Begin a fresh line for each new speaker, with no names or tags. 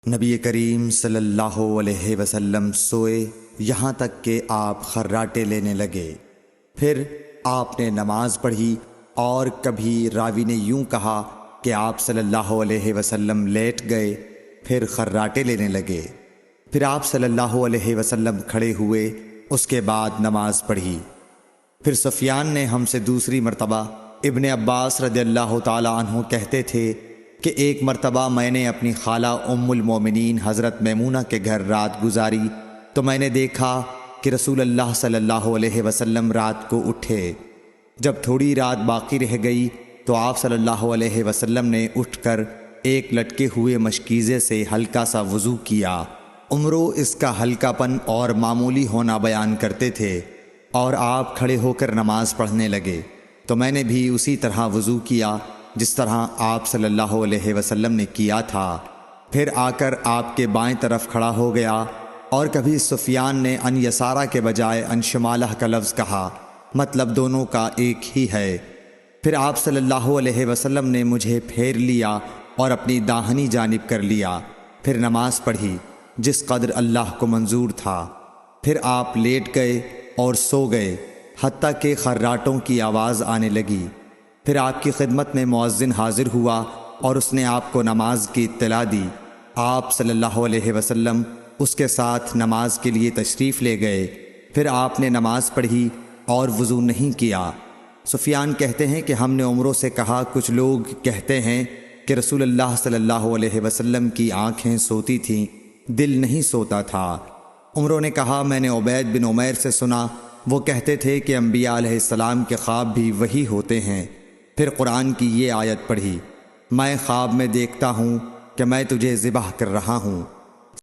نبی کریم صلی اللہ علیہ وسلم سوئے یہاں تک کہ آپ خراٹے لینے لگے۔ پھر آپ نے نماز پڑھی، اور کبھی راوی نے یوں کہا کہ آپ صلی اللہ علیہ وسلم لیٹ گئے، پھر خراٹے لینے لگے۔ پھر آپ صلی اللہ علیہ وسلم کھڑے ہوئے، اس کے بعد نماز پڑھی۔ پھر سفیان نے ہم سے دوسری مرتبہ، ابن عباس رضی اللہ تعالی عنہ کہتے تھے کہ ایک مرتبہ میں نے اپنی خالہ ام المومنین حضرت میمونہ کے گھر رات گزاری تو میں نے دیکھا کہ رسول اللہ صلی اللہ علیہ وسلم رات کو اٹھے۔ جب تھوڑی رات باقی رہ گئی تو آپ صلی اللہ علیہ وسلم نے اٹھ کر ایک لٹکے ہوئے مشکیزے سے ہلکا سا وضو کیا۔ عمرو اس کا ہلکا پن اور معمولی ہونا بیان کرتے تھے، اور آپ کھڑے ہو کر نماز پڑھنے لگے تو میں نے بھی اسی طرح وضو کیا جس طرح آپ صلی اللہ علیہ وسلم نے کیا تھا۔ پھر آ کر آپ کے بائیں طرف کھڑا ہو گیا، اور کبھی سفیان نے ان یسارہ کے بجائے ان شمالہ کا لفظ کہا، مطلب دونوں کا ایک ہی ہے۔ پھر آپ صلی اللہ علیہ وسلم نے مجھے پھیر لیا اور اپنی داہنی جانب کر لیا، پھر نماز پڑھی جس قدر اللہ کو منظور تھا۔ پھر آپ لیٹ گئے اور سو گئے حتیٰ کہ خراٹوں کی آواز آنے لگی۔ پھر آپ کی خدمت میں مؤذن حاضر ہوا اور اس نے آپ کو نماز کی اطلاع دی۔ آپ صلی اللہ علیہ وسلم اس کے ساتھ نماز کے لیے تشریف لے گئے۔ پھر آپ نے نماز پڑھی اور وضو نہیں کیا۔ سفیان کہتے ہیں کہ ہم نے عمرو سے کہا، کچھ لوگ کہتے ہیں کہ رسول اللہ صلی اللہ علیہ وسلم کی آنکھیں سوتی تھیں، دل نہیں سوتا تھا۔ عمرو نے کہا، میں نے عبید بن عمیر سے سنا، وہ کہتے تھے کہ انبیاء علیہ السلام کے خواب بھی وہی ہوتے ہیں۔ پھر قرآن کی یہ آیت پڑھی، میں خواب میں دیکھتا ہوں کہ میں تجھے ذبح کر رہا ہوں۔